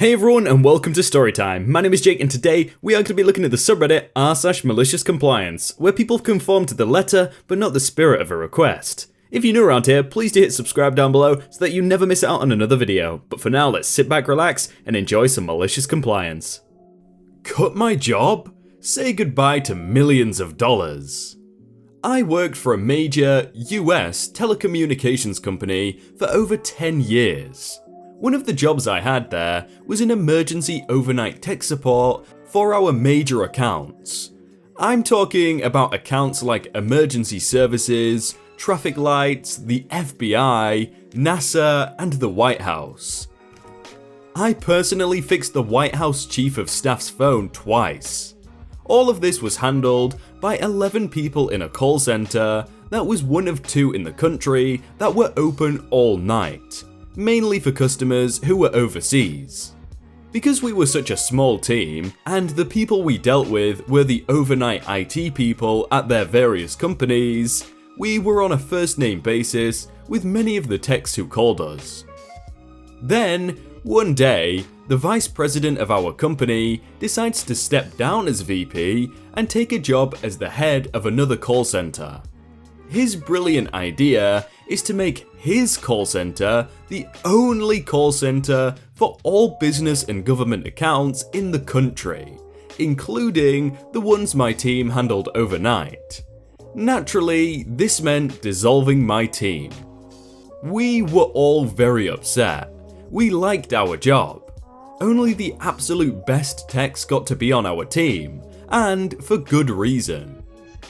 Hey everyone and welcome to Storytime. My name is Jake and today we are going to be looking at the subreddit r/maliciouscompliance, where people conform to the letter but not the spirit of a request. If you're new around here, please do hit subscribe down below so that you never miss out on another video. But for now, let's sit back, relax, and enjoy some malicious compliance. Cut my job? Say goodbye to millions of dollars. I worked for a major US telecommunications company for over 10 years. One of the jobs I had there was in emergency overnight tech support for our major accounts. I'm talking about accounts like emergency services, traffic lights, the FBI, NASA, and the White House. I personally fixed the White House Chief of Staff's phone twice. All of this was handled by 11 people in a call center that was one of 2 in the country that were open all night, mainly for customers who were overseas. Because we were such a small team, and the people we dealt with were the overnight IT people at their various companies, we were on a first name basis with many of the techs who called us. Then, one day, the vice president of our company decides to step down as VP and take a job as the head of another call center. His brilliant idea is to make his call center the only call center for all business and government accounts in the country, including the ones my team handled overnight. Naturally, this meant dissolving my team. We were all very upset. We liked our job. Only the absolute best techs got to be on our team, and for good reason.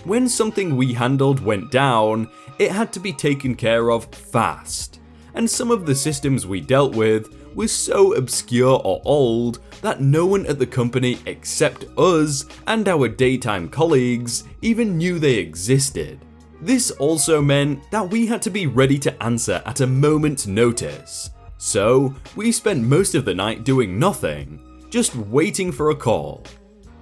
When something we handled went down, it had to be taken care of fast, and some of the systems we dealt with were so obscure or old that no one at the company except us and our daytime colleagues even knew they existed. This also meant that we had to be ready to answer at a moment's notice, so we spent most of the night doing nothing, just waiting for a call.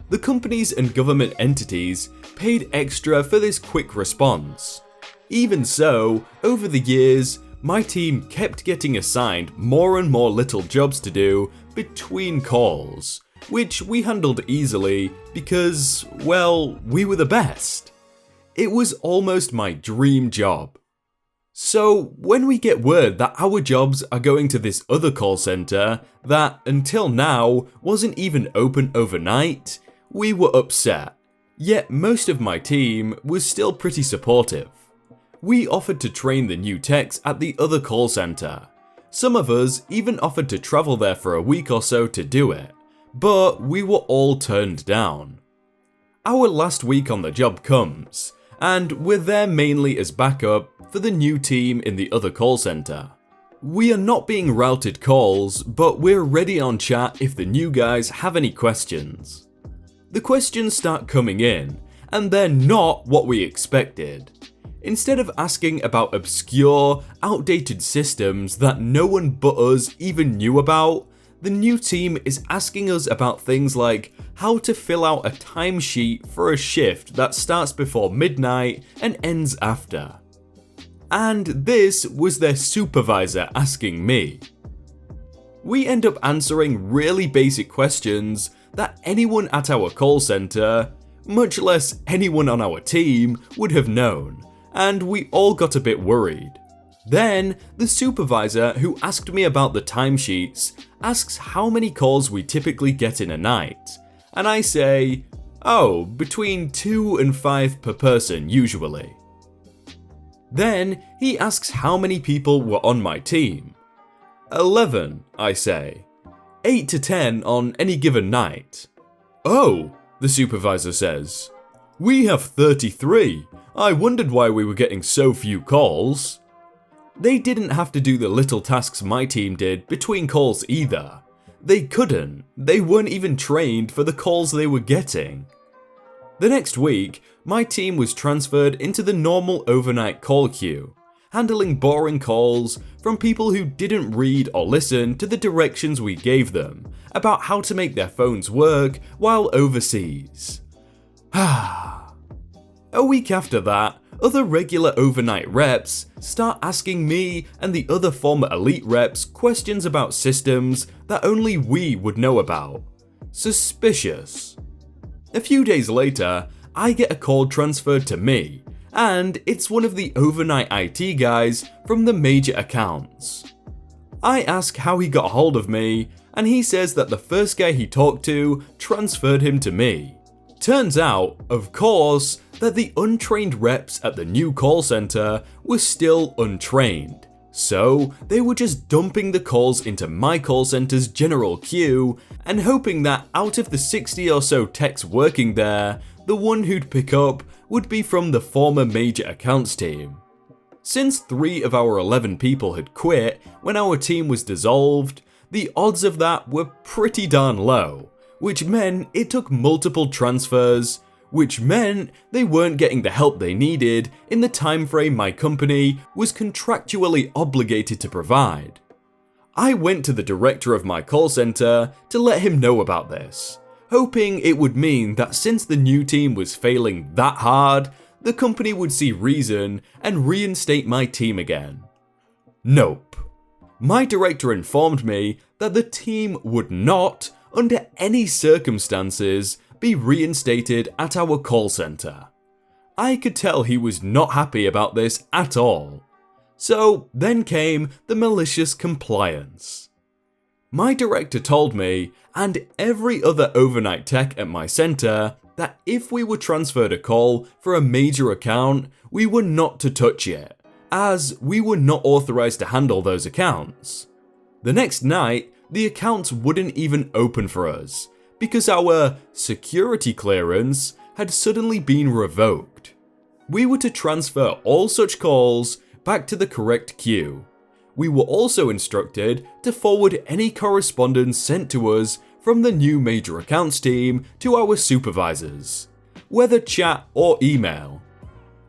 The companies and government entities paid extra for this quick response. Even so, over the years, my team kept getting assigned more and more little jobs to do between calls, which we handled easily because, well, we were the best. It was almost my dream job. So, when we get word that our jobs are going to this other call center that, until now, wasn't even open overnight, we were upset. Yet most of my team was still pretty supportive. We offered to train the new techs at the other call center. Some of us even offered to travel there for a week or so to do it, but we were all turned down. Our last week on the job comes, and we're there mainly as backup for the new team in the other call center. We are not being routed calls, but we're ready on chat if the new guys have any questions. The questions start coming in, and they're not what we expected. Instead of asking about obscure, outdated systems that no one but us even knew about, the new team is asking us about things like how to fill out a timesheet for a shift that starts before midnight and ends after. And this was their supervisor asking me. We end up answering really basic questions that anyone at our call center, much less anyone on our team, would have known, and we all got a bit worried. Then, the supervisor who asked me about the timesheets asks how many calls we typically get in a night, and I say, oh, between 2 and 5 per person usually. Then, he asks how many people were on my team. 11, I say. 8 to 10 on any given night. Oh, the supervisor says. We have 33. I wondered why we were getting so few calls. They didn't have to do the little tasks my team did between calls either. They couldn't. They weren't even trained for the calls they were getting. The next week, my team was transferred into the normal overnight call queue, handling boring calls from people who didn't read or listen to the directions we gave them about how to make their phones work while overseas. A week after that, other regular overnight reps start asking me and the other former elite reps questions about systems that only we would know about. Suspicious. A few days later, I get a call transferred to me, and it's one of the overnight IT guys from the major accounts. I ask how he got hold of me, and he says that the first guy he talked to transferred him to me. Turns out, of course, that the untrained reps at the new call center were still untrained, so they were just dumping the calls into my call center's general queue and hoping that out of the 60 or so techs working there, the one who'd pick up would be from the former major accounts team. Since 3 of our 11 people had quit when our team was dissolved, the odds of that were pretty darn low, which meant it took multiple transfers, which meant they weren't getting the help they needed in the time frame my company was contractually obligated to provide. I went to the director of my call center to let him know about this, hoping it would mean that since the new team was failing that hard, the company would see reason and reinstate my team again. Nope. My director informed me that the team would not, under any circumstances, be reinstated at our call center. I could tell he was not happy about this at all. So then came the malicious compliance. My director told me, and every other overnight tech at my center, that if we were transferred a call for a major account, we were not to touch it, as we were not authorized to handle those accounts. The next night, the accounts wouldn't even open for us, because our security clearance had suddenly been revoked. We were to transfer all such calls back to the correct queue. We were also instructed to forward any correspondence sent to us from the new major accounts team to our supervisors, whether chat or email.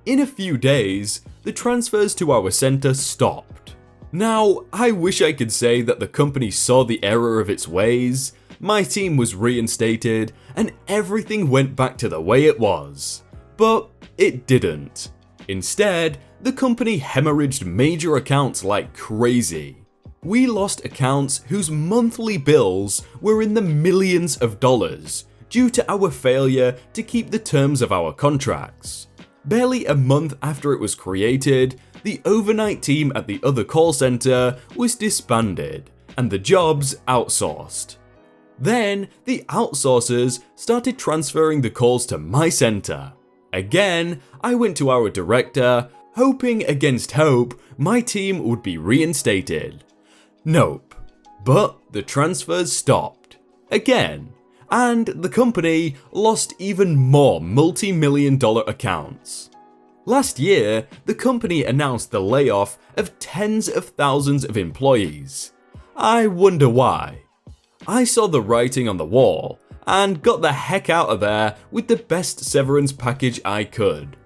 In a few days, the transfers to our center stopped. Now, I wish I could say that the company saw the error of its ways, my team was reinstated, and everything went back to the way it was. But it didn't. Instead, the company hemorrhaged major accounts like crazy. We lost accounts whose monthly bills were in the millions of dollars due to our failure to keep the terms of our contracts. Barely a month after it was created, the overnight team at the other call center was disbanded and the jobs outsourced. Then, the outsourcers started transferring the calls to my center. Again, I went to our director, hoping against hope my team would be reinstated. Nope. But the transfers stopped. Again. And the company lost even more multi-million-dollar accounts. Last year, the company announced the layoff of tens of thousands of employees. I wonder why. I saw the writing on the wall and got the heck out of there with the best severance package I could.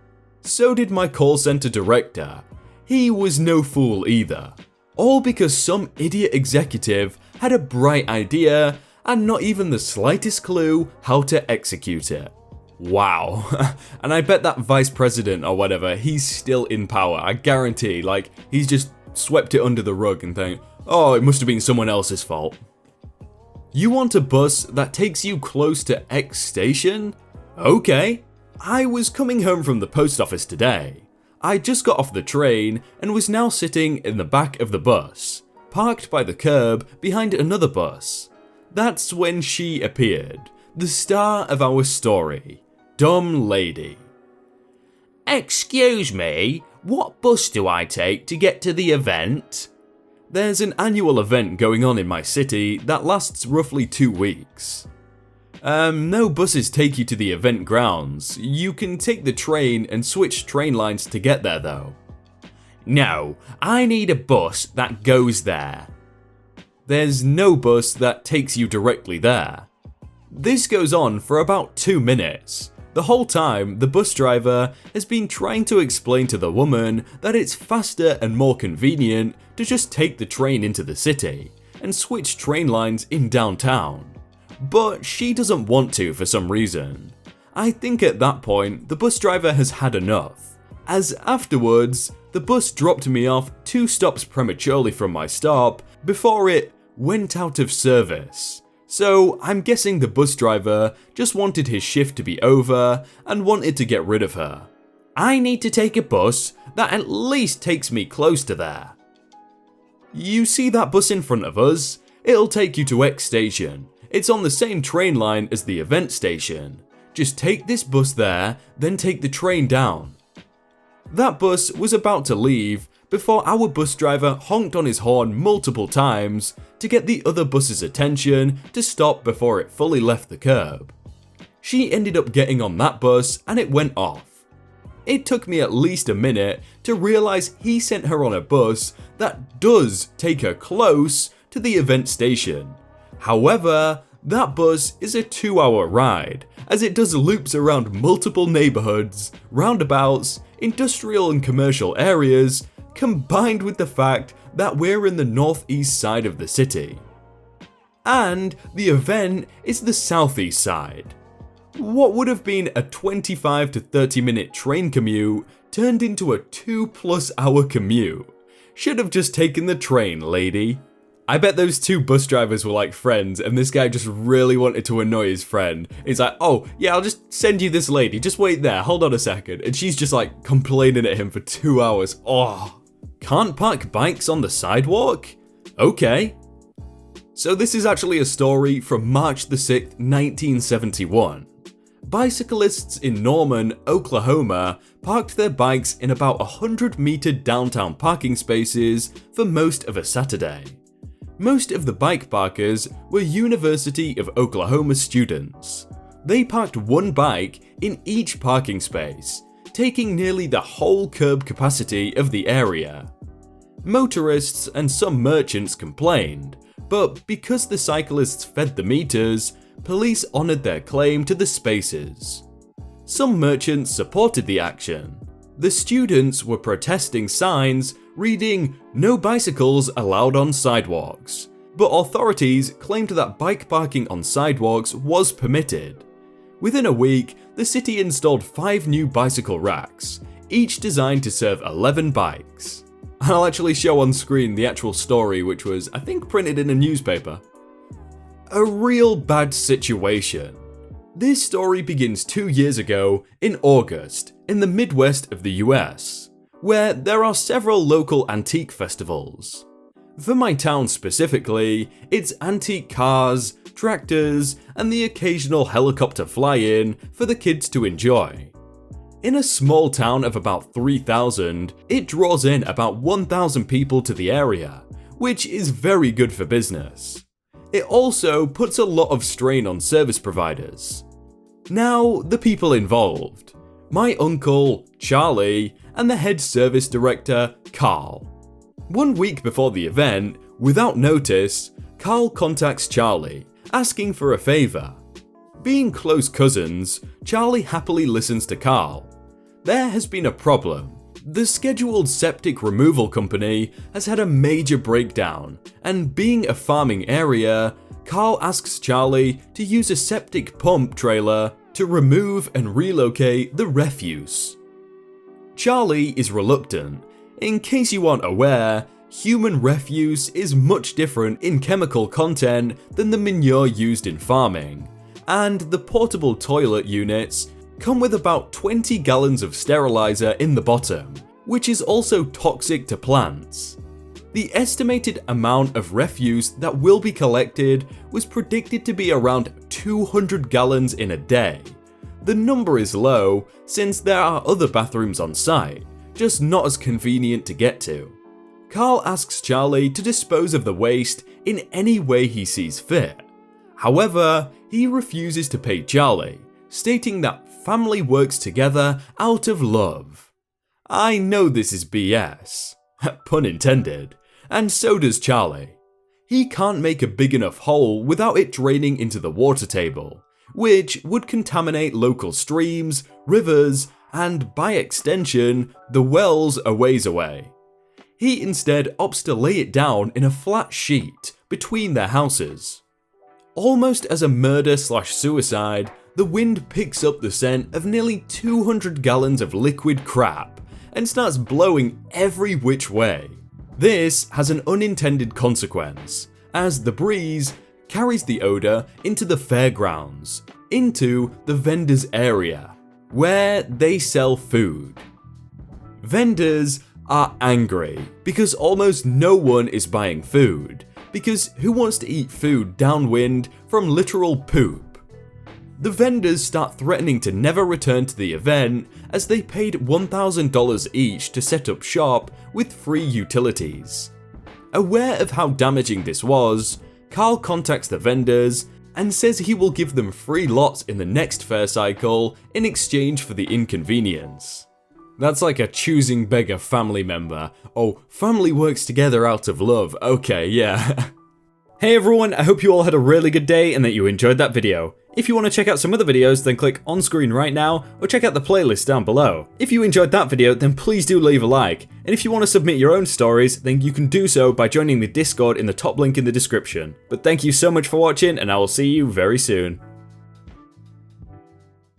So did my call center director. He was no fool either. All because some idiot executive had a bright idea and not even the slightest clue how to execute it. Wow. And I bet that vice president or whatever, he's still in power. I guarantee, like, he's just swept it under the rug and think, oh, it must have been someone else's fault. You want a bus that takes you close to X station? Okay. I was coming home from the post office today. I just got off the train and was now sitting in the back of the bus, parked by the curb behind another bus. That's when she appeared, the star of our story, Dumb Lady. Excuse me, what bus do I take to get to the event? There's an annual event going on in my city that lasts roughly 2 weeks. No buses take you to the event grounds. You can take the train and switch train lines to get there though. No, I need a bus that goes there. There's no bus that takes you directly there. This goes on for about 2 minutes. The whole time, the bus driver has been trying to explain to the woman that it's faster and more convenient to just take the train into the city and switch train lines in downtown. But she doesn't want to for some reason. I think at that point, the bus driver has had enough. as afterwards, the bus dropped me off 2 stops prematurely from my stop before it went out of service. So I'm guessing the bus driver just wanted his shift to be over and wanted to get rid of her. I need to take a bus that at least takes me close to there. You see that bus in front of us? It'll take you to X station. It's on the same train line as the event station. Just take this bus there, then take the train down. That bus was about to leave before our bus driver honked on his horn multiple times to get the other bus's attention to stop before it fully left the curb. She ended up getting on that bus and it went off. It took me at least a minute to realise he sent her on a bus that does take her close to the event station. However, that bus is a 2-hour ride, as it does loops around multiple neighbourhoods, roundabouts, industrial and commercial areas, combined with the fact that we're in the northeast side of the city. And the event is the southeast side. What would have been a 25 to 30 minute train commute turned into a 2+ hour commute. Should have just taken the train, lady. I bet those 2 bus drivers were like friends and this guy just really wanted to annoy his friend. He's like, oh yeah, I'll just send you this lady, just wait there, hold on a second. And she's just like complaining at him for 2 hours. Oh, can't park bikes on the sidewalk? Okay. So this is actually a story from March the 6th, 1971. Bicyclists in Norman, Oklahoma parked their bikes in about 100-meter downtown parking spaces for most of a Saturday. Most of the bike parkers were University of Oklahoma students. They parked 1 bike in each parking space, taking nearly the whole curb capacity of the area. Motorists and some merchants complained, but because the cyclists fed the meters, police honoured their claim to the spaces. Some merchants supported the action. The students were protesting signs reading "No bicycles allowed on sidewalks," but authorities claimed that bike parking on sidewalks was permitted. Within a week, the city installed 5 new bicycle racks, each designed to serve 11 bikes. I'll actually show on screen the actual story, which was, I think, printed in a newspaper. A real bad situation. This story begins 2 years ago in August in the Midwest of the US, where there are several local antique festivals. For my town specifically, it's antique cars, tractors, and the occasional helicopter fly-in for the kids to enjoy. In a small town of about 3,000, it draws in about 1,000 people to the area, which is very good for business. It also puts a lot of strain on service providers. Now, the people involved. My uncle, Charlie, and the head service director, Carl. 1 week before the event, without notice, Carl contacts Charlie, asking for a favour. Being close cousins, Charlie happily listens to Carl. There has been a problem. The scheduled septic removal company has had a major breakdown, and being a farming area, Carl asks Charlie to use a septic pump trailer to remove and relocate the refuse. Charlie is reluctant. In case you aren't aware, human refuse is much different in chemical content than the manure used in farming, and the portable toilet units come with about 20 gallons of sterilizer in the bottom, which is also toxic to plants. The estimated amount of refuse that will be collected was predicted to be around 200 gallons in a day. The number is low since there are other bathrooms on site, just not as convenient to get to. Carl asks Charlie to dispose of the waste in any way he sees fit. However, he refuses to pay Charlie, stating that family works together out of love. I know this is BS, pun intended, and so does Charlie. He can't make a big enough hole without it draining into the water table, which would contaminate local streams, rivers, and by extension, the wells a ways away. He instead opts to lay it down in a flat sheet between their houses. Almost as a murder/suicide, the wind picks up the scent of nearly 200 gallons of liquid crap and starts blowing every which way. This has an unintended consequence, as the breeze carries the odour into the fairgrounds, into the vendors' area, where they sell food. Vendors are angry because almost no one is buying food, because who wants to eat food downwind from literal poop? The vendors start threatening to never return to the event as they paid $1,000 each to set up shop with free utilities. Aware of how damaging this was, Carl contacts the vendors and says he will give them free lots in the next fair cycle in exchange for the inconvenience. That's like a choosing beggar family member. Oh, family works together out of love. Okay, yeah. Hey everyone, I hope you all had a really good day and that you enjoyed that video. If you want to check out some other videos, then click on screen right now, or check out the playlist down below. If you enjoyed that video, then please do leave a like, and if you want to submit your own stories, then you can do so by joining the Discord in the top link in the description. But thank you so much for watching, and I will see you very soon.